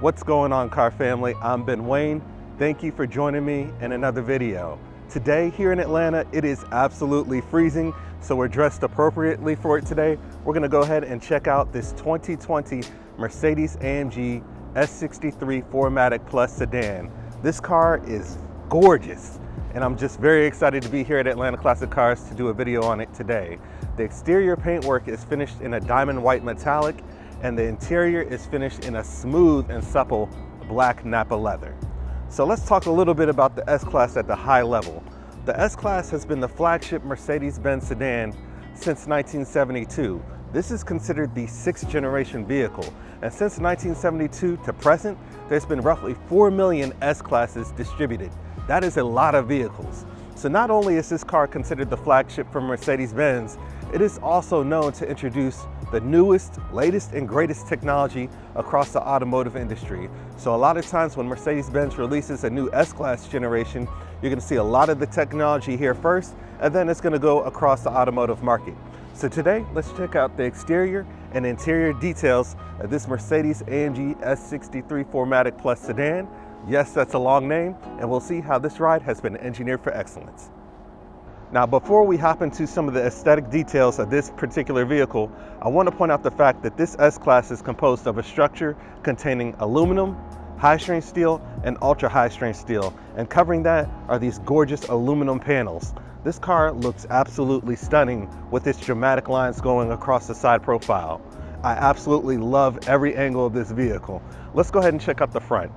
What's going on, car family? I'm Ben Wayne. Thank you for joining me in another video. Today here in Atlanta, it is absolutely freezing, so we're dressed appropriately for it today. We're gonna go ahead and check out this 2020 Mercedes-AMG S63 4MATIC Plus sedan. This car is gorgeous, and I'm just very excited to be here at Atlanta Classic Cars to do a video on it today. The exterior paintwork is finished in a diamond white metallic, and the interior is finished in a smooth and supple black Napa leather. So let's talk a little bit about the S-Class at the high level. The S-Class has been the flagship Mercedes-Benz sedan since 1972. This is considered the 6th generation vehicle, and since 1972 to present, there's been roughly 4 million S-Classes distributed. That is a lot of vehicles. So not only is this car considered the flagship for Mercedes-Benz, it is also known to introduce the newest, latest, and greatest technology across the automotive industry. So a lot of times when Mercedes-Benz releases a new S-Class generation, you're gonna see a lot of the technology here first, and then it's gonna go across the automotive market. So today, let's check out the exterior and interior details of this Mercedes-AMG S63 4MATIC Plus sedan. Yes, that's a long name, and we'll see how this ride has been engineered for excellence. Now, before we hop into some of the aesthetic details of this particular vehicle, I want to point out the fact that this S-Class is composed of a structure containing aluminum, high-strength steel, and ultra-high-strength steel, and covering that are these gorgeous aluminum panels. This car looks absolutely stunning with its dramatic lines going across the side profile. I absolutely love every angle of this vehicle. Let's go ahead and check out the front.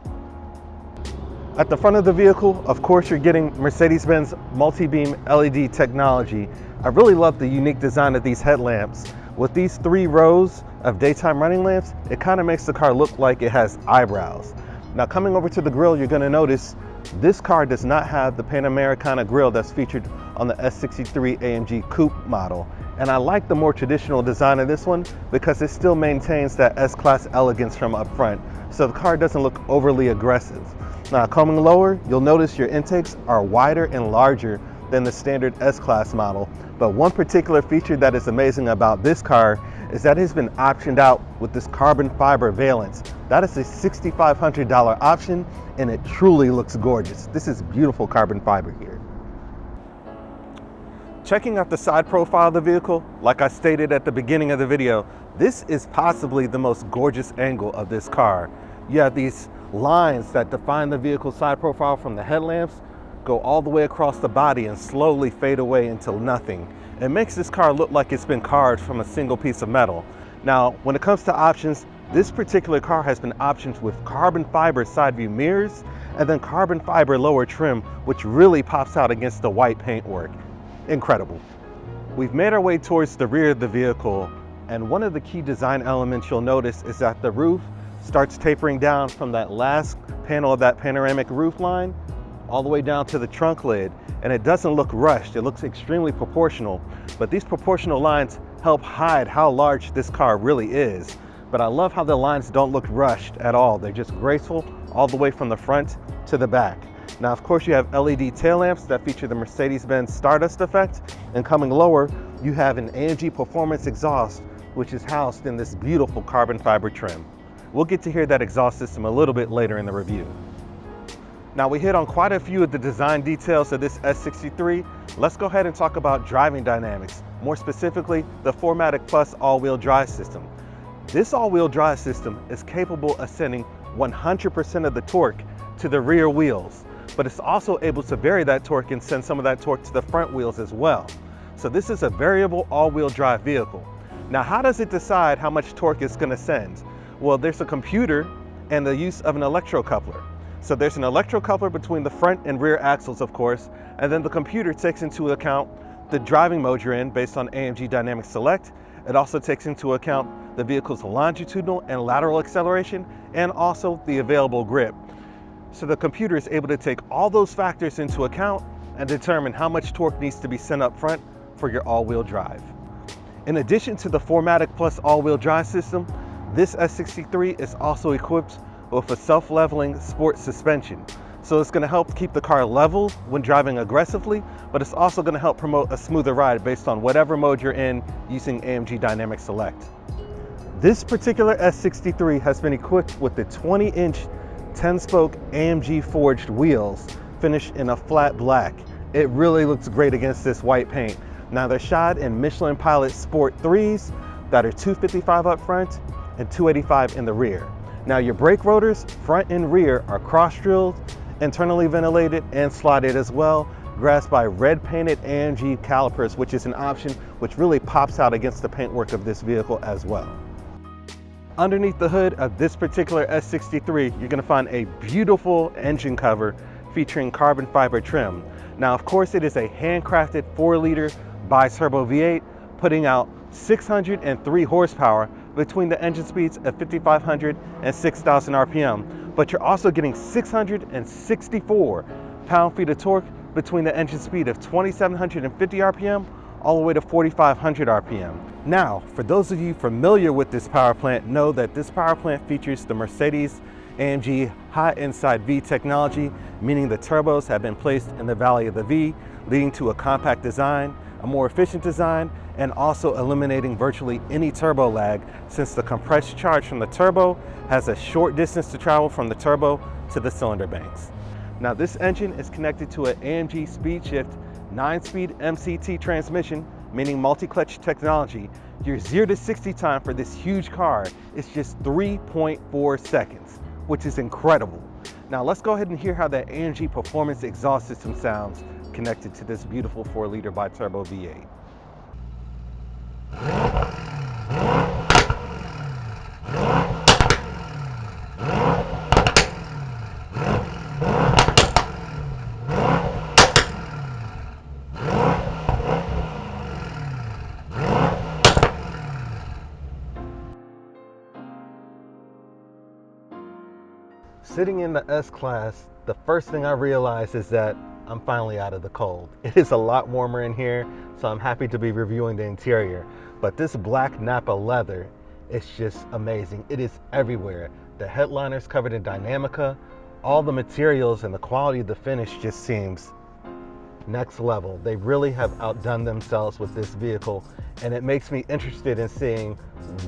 At the front of the vehicle, of course, you're getting Mercedes-Benz multi-beam LED technology. I really love the unique design of these headlamps. With these 3 rows of daytime running lamps, it kind of makes the car look like it has eyebrows. Now, coming over to the grille, you're going to notice this car does not have the Panamericana grille that's featured on the S63 AMG Coupe model. And I like the more traditional design of this one because it still maintains that S-Class elegance from up front, so the car doesn't look overly aggressive. Now, coming lower, you'll notice your intakes are wider and larger than the standard S-Class model. But one particular feature that is amazing about this car is that it's been optioned out with this carbon fiber valance. That is a $6,500 option, and it truly looks gorgeous. This is beautiful carbon fiber here. Checking out the side profile of the vehicle, like I stated at the beginning of the video, this is possibly the most gorgeous angle of this car. You have these lines that define the vehicle's side profile from the headlamps, go all the way across the body and slowly fade away until nothing. It makes this car look like it's been carved from a single piece of metal. Now, when it comes to options, this particular car has been optioned with carbon fiber side view mirrors and then carbon fiber lower trim, which really pops out against the white paintwork. Incredible. We've made our way towards the rear of the vehicle, and one of the key design elements you'll notice is that the roof starts tapering down from that last panel of that panoramic roof line all the way down to the trunk lid, and it doesn't look rushed. It looks extremely proportional, but these proportional lines help hide how large this car really is. But I love how the lines don't look rushed at all. They're just graceful all the way from the front to the back. Now, of course, you have LED tail lamps that feature the Mercedes-Benz Stardust effect, and coming lower, you have an AMG Performance exhaust, which is housed in this beautiful carbon fiber trim. We'll get to hear that exhaust system a little bit later in the review. Now, we hit on quite a few of the design details of this S63. Let's go ahead and talk about driving dynamics, more specifically, the 4MATIC Plus all-wheel drive system. This all-wheel drive system is capable of sending 100% of the torque to the rear wheels, but it's also able to vary that torque and send some of that torque to the front wheels as well. So this is a variable all-wheel drive vehicle. Now, how does it decide how much torque it's going to send? Well, there's a computer and the use of an electrocoupler. So there's an electrocoupler between the front and rear axles, of course, and then the computer takes into account the driving mode you're in based on AMG Dynamic Select. It also takes into account the vehicle's longitudinal and lateral acceleration and also the available grip. So the computer is able to take all those factors into account and determine how much torque needs to be sent up front for your all-wheel drive. In addition to the 4MATIC Plus all-wheel drive system, this S63 is also equipped with a self-leveling sport suspension. So it's going to help keep the car level when driving aggressively, but it's also going to help promote a smoother ride based on whatever mode you're in using AMG Dynamic Select. This particular S63 has been equipped with the 20-inch 10-spoke AMG forged wheels finished in a flat black. It really looks great against this white paint. Now they're shod in Michelin Pilot Sport 3s that are 255 up front and 285 in the rear. Now your brake rotors, front and rear, are cross-drilled, internally ventilated, and slotted as well, grasped by red painted AMG calipers, which is an option which really pops out against the paintwork of this vehicle as well. Underneath the hood of this particular S63, you're gonna find a beautiful engine cover featuring carbon fiber trim. Now, of course, it is a handcrafted 4-liter bi-turbo V8, putting out 603 horsepower between the engine speeds of 5,500 and 6,000 RPM. But you're also getting 664 pound-feet of torque between the engine speed of 2,750 RPM all the way to 4,500 RPM. Now, for those of you familiar with this power plant, know that this power plant features the Mercedes-AMG high inside V technology, meaning the turbos have been placed in the valley of the V, leading to a compact design, a more efficient design, and also eliminating virtually any turbo lag, since the compressed charge from the turbo has a short distance to travel from the turbo to the cylinder banks. Now, this engine is connected to an AMG Speed Shift 9-speed MCT transmission, meaning multi-clutch technology. Your 0 to 60 time for this huge car is just 3.4 seconds, which is incredible. Now let's go ahead and hear how that AMG performance exhaust system sounds connected to this beautiful 4-liter bi-turbo V8. Sitting in the S-Class, the first thing I realized is that I'm finally out of the cold. It is a lot warmer in here, so I'm happy to be reviewing the interior. But this black Napa leather is just amazing. It is everywhere. The headliner's covered in Dynamica. All the materials and the quality of the finish just seems next level. They really have outdone themselves with this vehicle, and it makes me interested in seeing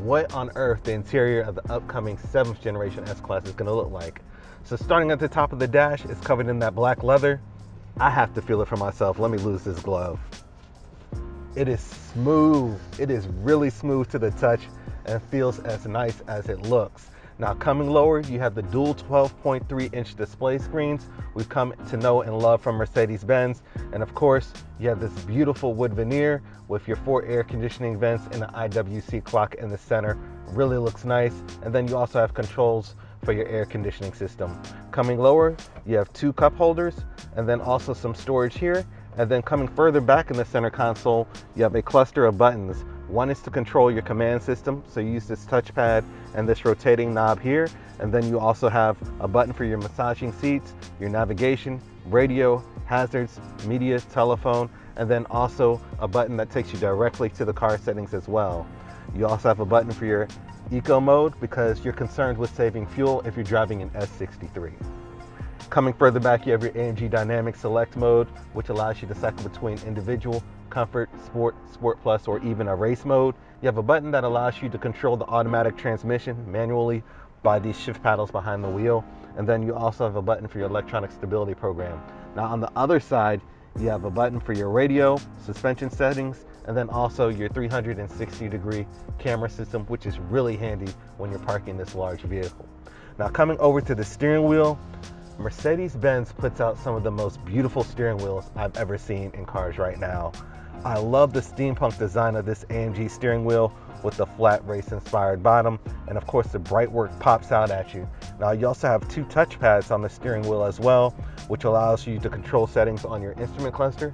what on earth the interior of the upcoming 7th generation S-Class is going to look like. So starting at the top of the dash, it's covered in that black leather. I have to feel it for myself. Let me lose this glove. It is smooth. It is really smooth to the touch and feels as nice as it looks. Now coming lower, you have the dual 12.3-inch display screens we've come to know and love from Mercedes-Benz. And of course, you have this beautiful wood veneer with your 4 air conditioning vents and an IWC clock in the center. Really looks nice. And then you also have controls for your air conditioning system. Coming lower, you have 2 cup holders and then also some storage here. And then coming further back in the center console, you have a cluster of buttons. One is to control your command system, so you use this touchpad and this rotating knob here. And then you also have a button for your massaging seats, your navigation, radio, hazards, media, telephone, and then also a button that takes you directly to the car settings as well. You also have a button for your eco mode because you're concerned with saving fuel if you're driving an S63. Coming further back, you have your AMG Dynamic Select mode, which allows you to cycle between individual, comfort, sport, sport plus, or even a race mode. You have a button that allows you to control the automatic transmission manually by these shift paddles behind the wheel. And then you also have a button for your electronic stability program. Now on the other side, you have a button for your radio, suspension settings, and then also your 360-degree camera system, which is really handy when you're parking this large vehicle. Now coming over to the steering wheel, Mercedes-Benz puts out some of the most beautiful steering wheels I've ever seen in cars right now. I love the steampunk design of this AMG steering wheel with the flat race-inspired bottom, and of course the bright work pops out at you. Now you also have 2 touchpads on the steering wheel as well, which allows you to control settings on your instrument cluster,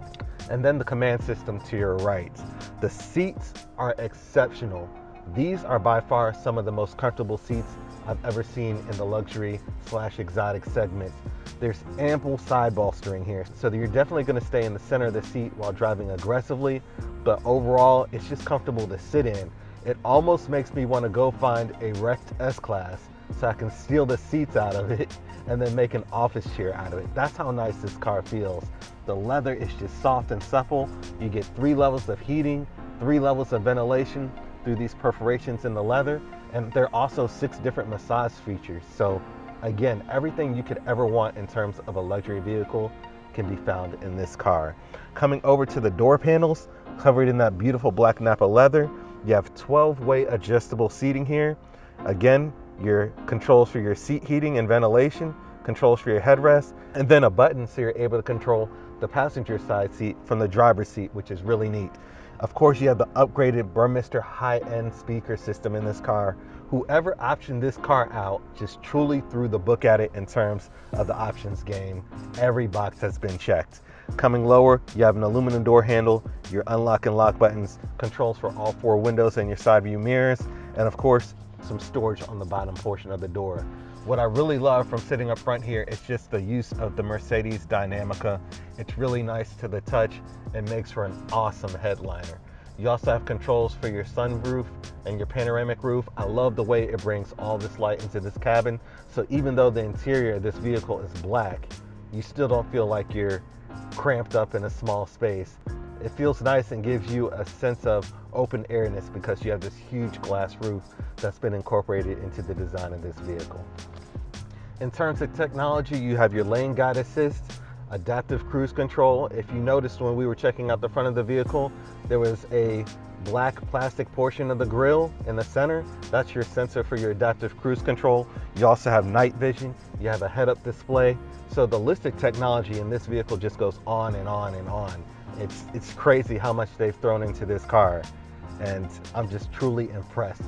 and then the command system to your right. The seats are exceptional. These are by far some of the most comfortable seats I've ever seen in the luxury/exotic segment. There's ample side bolstering here, so that you're definitely going to stay in the center of the seat while driving aggressively, but overall it's just comfortable to sit in. It almost makes me want to go find a wrecked S-Class so I can steal the seats out of it and then make an office chair out of it. That's how nice this car feels. The leather is just soft and supple. You get 3 levels of heating, 3 levels of ventilation through these perforations in the leather, And there are also 6 different massage features. So again, everything you could ever want in terms of a luxury vehicle can be found in this car. Coming over to the door panels, covered in that beautiful black Napa leather, you have 12-way adjustable seating here. Again, your controls for your seat heating and ventilation, controls for your headrest, and then a button so you're able to control the passenger side seat from the driver's seat, which is really neat. Of course, you have the upgraded Burmester high-end speaker system in this car. Whoever optioned this car out just truly threw the book at it in terms of the options game. Every box has been checked. Coming lower, you have an aluminum door handle, your unlock and lock buttons, controls for all 4 windows and your side view mirrors, and of course, some storage on the bottom portion of the door. What I really love from sitting up front here is just the use of the Mercedes Dynamica. It's really nice to the touch and makes for an awesome headliner. You also have controls for your sunroof and your panoramic roof. I love the way it brings all this light into this cabin. So even though the interior of this vehicle is black, you still don't feel like you're cramped up in a small space. It feels nice and gives you a sense of open airness because you have this huge glass roof that's been incorporated into the design of this vehicle. In terms of technology, you have your lane guide assist, adaptive cruise control. If you noticed when we were checking out the front of the vehicle, there was a black plastic portion of the grille in the center. That's your sensor for your adaptive cruise control. You also have night vision. You have a head-up display. So the list of technology in this vehicle just goes on and on and on. It's crazy how much they've thrown into this car, and I'm just truly impressed.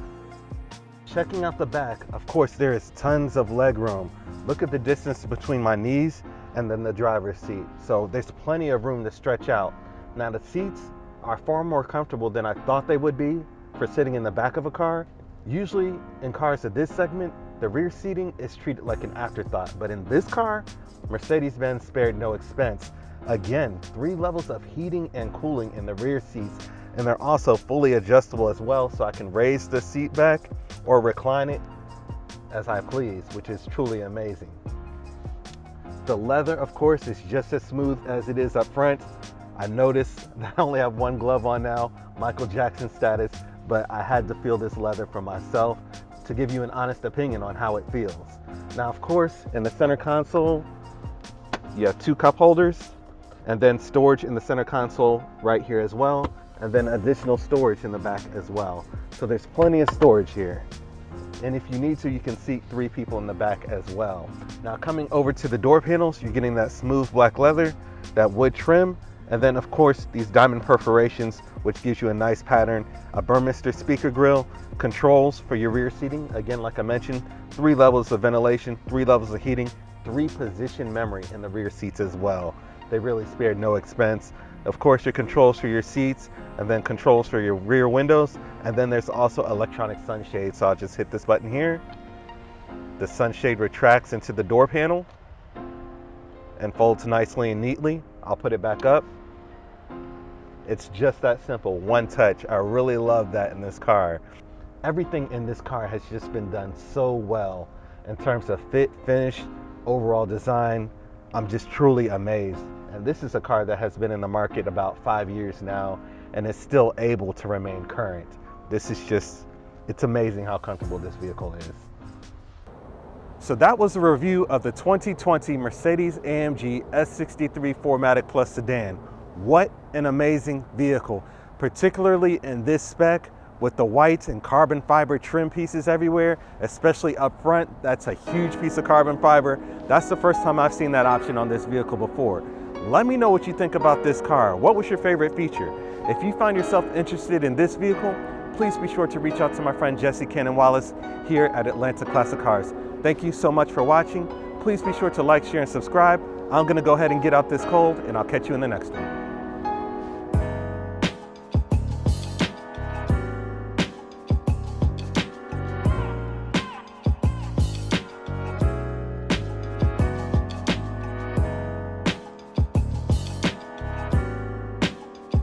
Checking out the back, of course, there is tons of leg room. Look at the distance between my knees and then the driver's seat. So there's plenty of room to stretch out. Now the seats are far more comfortable than I thought they would be for sitting in the back of a car. Usually in cars of this segment, the rear seating is treated like an afterthought, but in this car, Mercedes-Benz spared no expense. Again, 3 levels of heating and cooling in the rear seats, and they're also fully adjustable as well, so I can raise the seat back or recline it as I please, which is truly amazing. The leather, of course, is just as smooth as it is up front. I noticed that I only have 1 glove on now, Michael Jackson status, but I had to feel this leather for myself to give you an honest opinion on how it feels. Now, of course, in the center console, you have 2 cup holders, and then storage in the center console right here as well, and then additional storage in the back as well. So there's plenty of storage here. And if you need to, you can seat 3 people in the back as well. Now coming over to the door panels, you're getting that smooth black leather, that wood trim, and then of course these diamond perforations, which gives you a nice pattern, a Burmester speaker grille, controls for your rear seating. Again, like I mentioned, 3 levels of ventilation, 3 levels of heating, 3 position memory in the rear seats as well. They really spared no expense. Of course, your controls for your seats, and then controls for your rear windows, and then there's also electronic sunshade. So I'll just hit this button here. The sunshade retracts into the door panel and folds nicely and neatly. I'll put it back up. It's just that simple, 1 touch. I really love that in this car. Everything in this car has just been done so well in terms of fit, finish, overall design. I'm just truly amazed. And this is a car that has been in the market about 5 years now and is still able to remain current. This is just, it's amazing how comfortable this vehicle is. So that was a review of the 2020 Mercedes-AMG S63 4MATIC Plus sedan. What an amazing vehicle, particularly in this spec with the white and carbon fiber trim pieces everywhere, especially up front. That's a huge piece of carbon fiber. That's the first time I've seen that option on this vehicle before. Let me know what you think about this car. What was your favorite feature? If you find yourself interested in this vehicle, please be sure to reach out to my friend Jesse Cannon-Wallace here at Atlanta Classic Cars. Thank you so much for watching. Please be sure to like, share, and subscribe. I'm gonna go ahead and get out this cold, and I'll catch you in the next one.